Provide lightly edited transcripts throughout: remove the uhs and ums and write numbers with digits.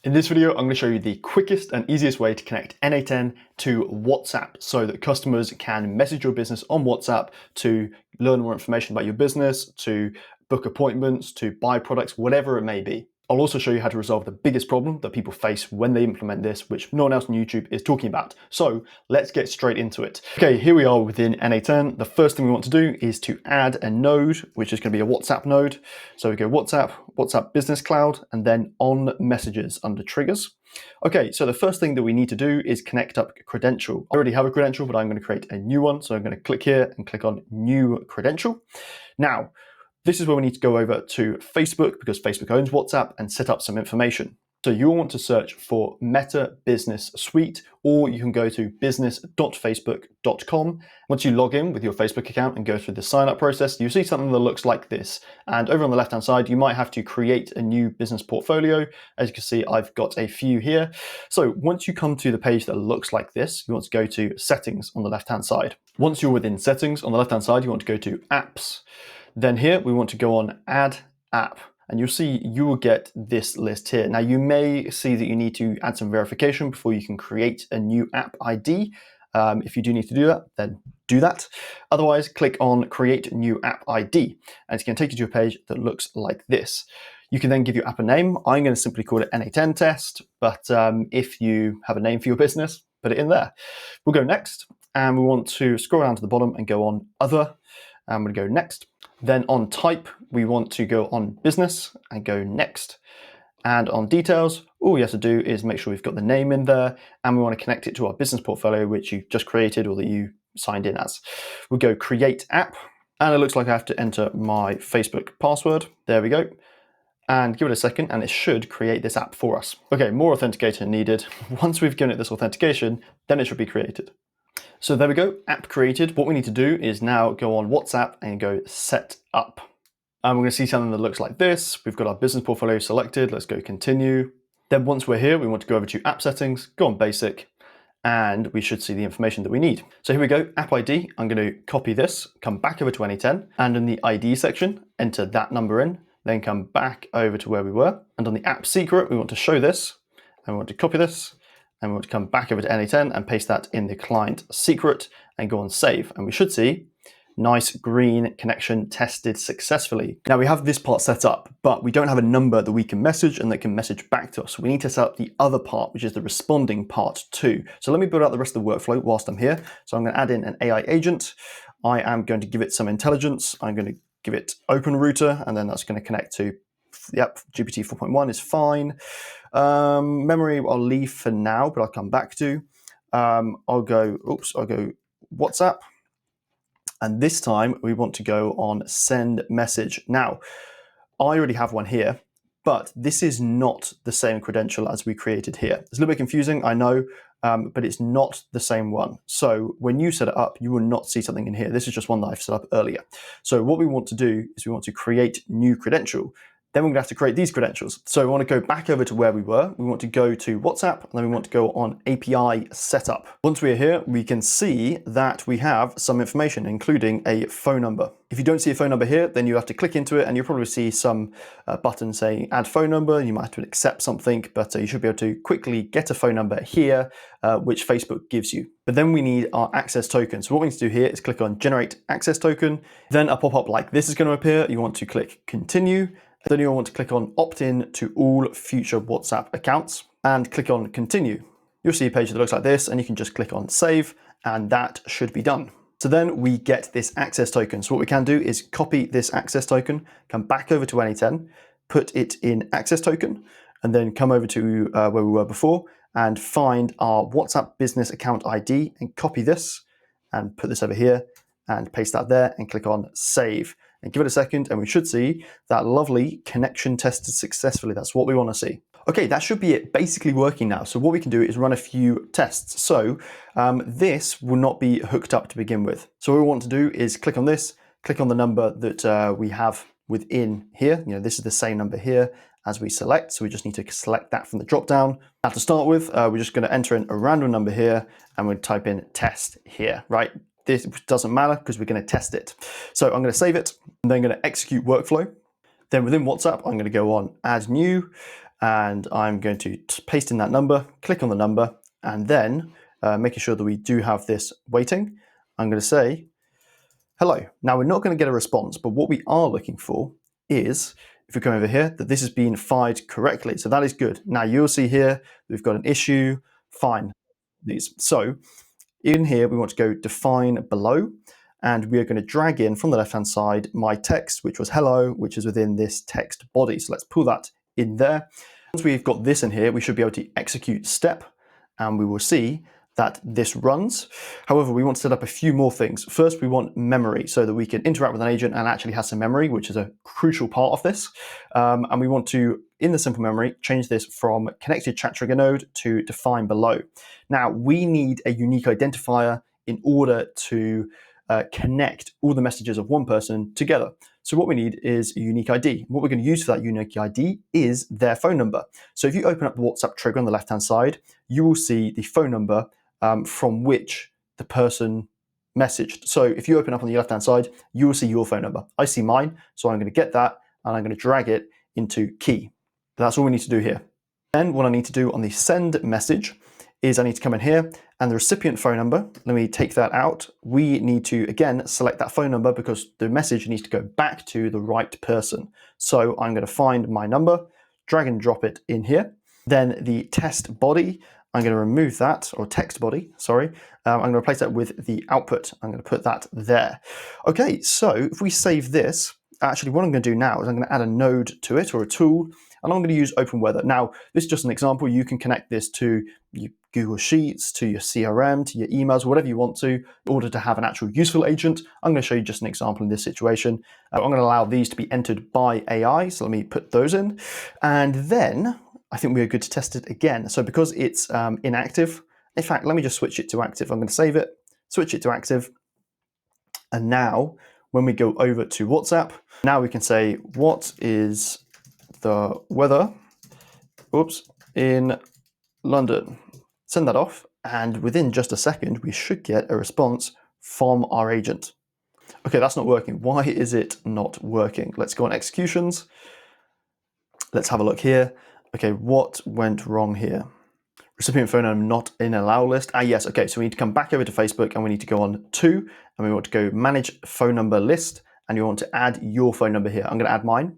In this video, I'm going to show you the quickest and easiest way to connect n8n to WhatsApp so that customers can message your business on WhatsApp to learn more information about your business, to book appointments, to buy products, whatever it may be. I'll also show you how to resolve the biggest problem that people face when they implement this, which no one else on YouTube is talking about. So let's get straight into it. Okay, here we are within n8n. The first thing we want to do is to add a node, which is going to be a WhatsApp node. So we go WhatsApp, WhatsApp Business Cloud, and then on messages under triggers. Okay, so the first thing that we need to do is connect up a credential. I already have a credential, but I'm going to create a new one. So I'm going to click here and click on new credential. Now, this is where we need to go over to Facebook because Facebook owns WhatsApp and set up some information. So you'll want to search for Meta Business Suite, or you can go to business.facebook.com. Once you log in with your Facebook account and go through the sign up process, you see something that looks like this. And over on the left-hand side, you might have to create a new business portfolio. As you can see, I've got a few here. So once you come to the page that looks like this, you want to go to settings on the left-hand side. Once you're within settings on the left-hand side, you want to go to apps. Then here we want to go on add app, and you'll see you will get this list here. Now you may see that you need to add some verification before you can create a new app ID. If you do need to do that, then do that. Otherwise, click on create new app ID, and it's going to take you to a page that looks like this. You can then give your app a name. I'm going to simply call it n8n test, but if you have a name for your business, put it in there. We'll go next, and we want to scroll down to the bottom and go on other. I'm going to go next. Then on type, we want to go on business and go next. And on details, all we have to do is make sure we've got the name in there, and we want to connect it to our business portfolio, which you've just created or that you signed in as. We'll go create app, and it looks like I have to enter my Facebook password. There we go. And give it a second, and it should create this app for us. Okay, more authenticator needed. Once we've given it this authentication, then it should be created. So there we go, app created. What we need to do is now go on WhatsApp and go set up. And we're going to see something that looks like this. We've got our business portfolio selected. Let's go continue. Then once we're here, we want to go over to app settings, go on basic, and we should see the information that we need. So here we go, app ID. I'm going to copy this, come back over to n8n, and in the ID section, enter that number in, then come back over to where we were. And on the app secret, we want to show this, and we want to copy this, and we want to come back over to n8n and paste that in the client secret and go on save. And we should see nice green connection tested successfully. Now we have this part set up, but we don't have a number that we can message and that can message back to us. We need to set up the other part, which is the responding part too. So let me build out the rest of the workflow whilst I'm here. So I'm going to add in an AI agent. I am going to give it some intelligence. I'm going to give it open router, and then that's going to connect to, yep, GPT 4.1 is fine. Memory I'll leave for now, but I'll come back to. I'll go WhatsApp. And this time we want to go on send message. Now, I already have one here, but this is not the same credential as we created here. It's a little bit confusing, I know, but it's not the same one. So when you set it up, you will not see something in here. This is just one that I've set up earlier. So what we want to do is we want to create new credential. Then we're going to have to create these credentials. So we want to go back over to where we were. We want to go to WhatsApp, and then we want to go on API setup. Once we are here, we can see that we have some information, including a phone number. If you don't see a phone number here, then you have to click into it, and you'll probably see some button saying add phone number. You might have to accept something, but you should be able to quickly get a phone number here, which Facebook gives you. But then we need our access token. So what we need to do here is click on generate access token. Then a pop-up like this is going to appear. You want to click continue. Then you'll want to click on opt-in to all future WhatsApp accounts and click on continue. You'll see a page that looks like this, and you can just click on save, and that should be done. So then we get this access token. So what we can do is copy this access token, come back over to n8n, put it in access token, and then come over to where we were before and find our WhatsApp business account ID and copy this and put this over here and paste that there and click on save. And give it a second, and we should see that lovely connection tested successfully. That's what we want to see. Okay, that should be it basically working now. So what we can do is run a few tests. So this will not be hooked up to begin with. So what we want to do is click on this, click on the number that we have within here. You know, this is the same number here as we select. So we just need to select that from the drop down. Now to start with, we're just going to enter in a random number here, and we'll type in test here, right? This doesn't matter because we're going to test it. So I'm going to save it, and then I'm going to execute workflow. Then within WhatsApp, I'm going to go on add new, and I'm going to paste in that number, click on the number, and then making sure that we do have this waiting, I'm going to say, hello. Now, we're not going to get a response, but what we are looking for is, if we come over here, that this has been fired correctly. So that is good. Now, you'll see here, we've got an issue. Fine. So in here, we want to go define below, and we are going to drag in from the left-hand side my text, which was hello, which is within this text body. So let's pull that in there. Once we've got this in here, we should be able to execute step, and we will see that this runs. However, we want to set up a few more things. First, we want memory so that we can interact with an agent and actually have some memory, which is a crucial part of this. And we want to, in the simple memory, change this from connected chat trigger node to define below. Now, we need a unique identifier in order to connect all the messages of one person together. So what we need is a unique ID. What we're going to use for that unique ID is their phone number. So if you open up the WhatsApp trigger on the left-hand side, you will see the phone number from which the person messaged. So if you open up on the left-hand side, you will see your phone number. I see mine, so I'm going to get that, and I'm going to drag it into key. That's all we need to do here. Then what I need to do on the send message is I need to come in here, and the recipient phone number, let me take that out. We need to, again, select that phone number because the message needs to go back to the right person. So I'm going to find my number, drag and drop it in here. Then the test body, I'm going to remove that, or text body, sorry. I'm going to replace that with the output. I'm going to put that there. Okay, so if we save this, actually what I'm going to do now is I'm going to add a node to it, or a tool, and I'm going to use Open Weather. Now, this is just an example. You can connect this to your Google Sheets, to your CRM, to your emails, whatever you want to, in order to have an actual useful agent. I'm going to show you just an example in this situation. I'm going to allow these to be entered by AI, so let me put those in. And then I think we're good to test it again. So because it's inactive, in fact, let me just switch it to active. I'm going to save it, switch it to active. And now when we go over to WhatsApp, now we can say, what is the weather, in London? Send that off, and within just a second, we should get a response from our agent. Okay, that's not working. Why is it not working? Let's go on executions. Let's have a look here. Okay, what went wrong here? Recipient phone number not in allow list. Yes, okay, so we need to come back over to Facebook, and we need to go on to, and we want to go manage phone number list, and you want to add your phone number here. I'm going to add mine.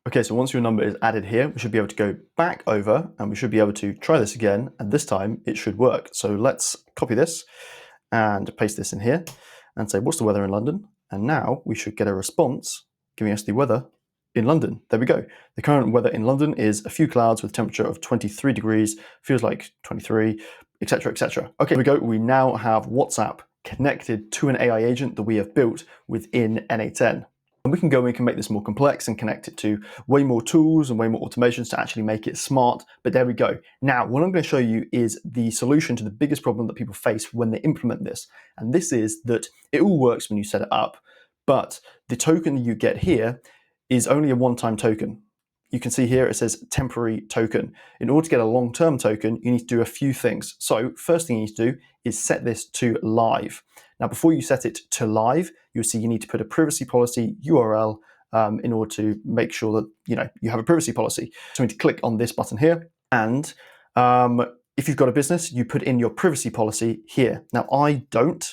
Okay, so once your number is added here, we should be able to go back over, and we should be able to try this again, and this time it should work. So let's copy this and paste this in here and say, what's the weather in London? And now we should get a response giving us the weather in London. There we go. The current weather in London is a few clouds with temperature of 23 degrees, feels like 23, etc., etc. Okay, here we go. We now have WhatsApp connected to an AI agent that we have built within n8n. And we can go and we can make this more complex and connect it to way more tools and way more automations to actually make it smart. But there we go. Now, what I'm going to show you is the solution to the biggest problem that people face when they implement this. And this is that it all works when you set it up, but the token that you get here is only a one-time token. You can see here it says temporary token. In order to get a long-term token, you need to do a few things. So first thing you need to do is set this to live. Now, before you set it to live, you'll see you need to put a privacy policy URL in order to make sure that you have a privacy policy. So we need to click on this button here, and if you've got a business, you put in your privacy policy here. Now, I don't,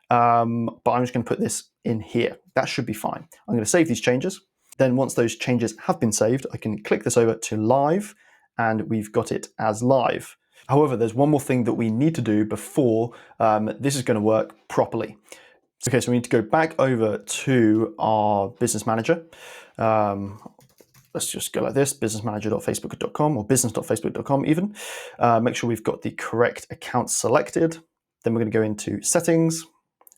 but I'm just going to put this in here. That should be fine. I'm going to save these changes. Then once those changes have been saved, I can click this over to live, and we've got it as live. However, there's one more thing that we need to do before this is going to work properly. Okay, so we need to go back over to our business manager. Let's just go like this, businessmanager.facebook.com or business.facebook.com even. Make sure we've got the correct account selected. Then we're going to go into settings.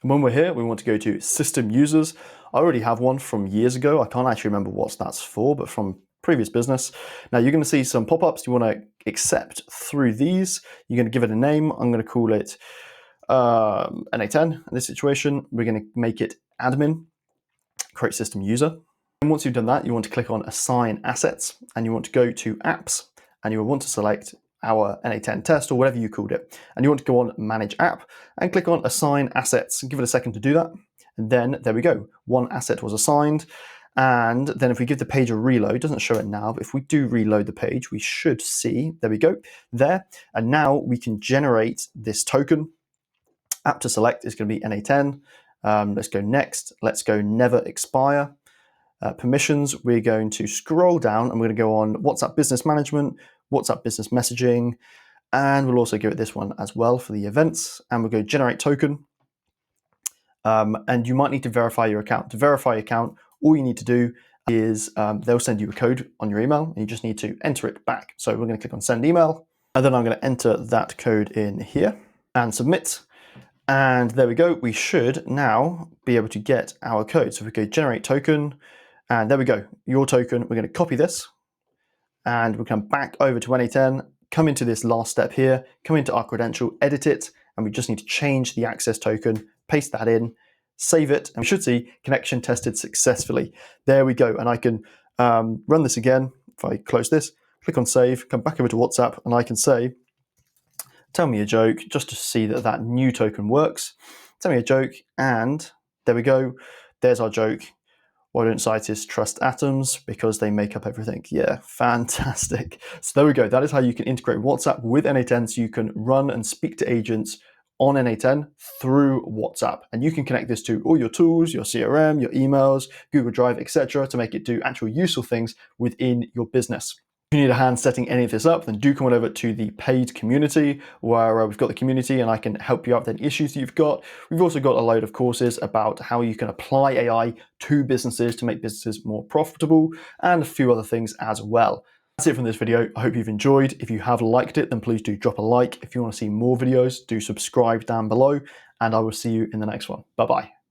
And when we're here, we want to go to system users. I already have one from years ago. I can't actually remember what that's for, but from previous business. Now you're going to see some pop-ups. You want to accept through these. You're going to give it a name. I'm going to call it n8n. In this situation, we're going to make it admin, create system user. And once you've done that, you want to click on assign assets, and you want to go to apps, and you will want to select our n8n test or whatever you called it. And you want to go on manage app and click on assign assets and give it a second to do that. And then there we go. One asset was assigned. And then if we give the page a reload, it doesn't show it now, but if we do reload the page, we should see, there we go, there. And now we can generate this token. App to select is going to be n8n. Let's go next. Let's go never expire. Permissions, we're going to scroll down and we're going to go on WhatsApp Business Management, WhatsApp Business Messaging, and we'll also give it this one as well for the events. And we'll go generate token. And you might need to verify your account. To verify your account, all you need to do is they'll send you a code on your email and you just need to enter it back. So we're going to click on send email, and then I'm going to enter that code in here and submit. And there we go. We should now be able to get our code. So if we go generate token, and there we go, your token. We're going to copy this and we'll come back over to n8n, come into this last step here, come into our credential, edit it, and we just need to change the access token, paste that in, save it, and we should see connection tested successfully. There we go. And I can run this again. If I close this, click on save, come back over to WhatsApp, and I can say, tell me a joke, just to see that that new token works. Tell me a joke, and there we go. There's our joke. Why don't scientists trust atoms? Because they make up everything. Yeah, fantastic. So there we go. That is how you can integrate WhatsApp with n8n, so you can run and speak to agents on n8n through WhatsApp. And you can connect this to all your tools, your CRM, your emails, Google Drive, etc., to make it do actual useful things within your business. If you need a hand setting any of this up, then do come on over to the paid community, where we've got the community and I can help you out with any issues that you've got. We've also got a load of courses about how you can apply AI to businesses to make businesses more profitable, and a few other things as well. That's it from this video. I hope you've enjoyed. If you have liked it, then please do drop a like. If you want to see more videos, do subscribe down below, and I will see you in the next one. Bye-bye.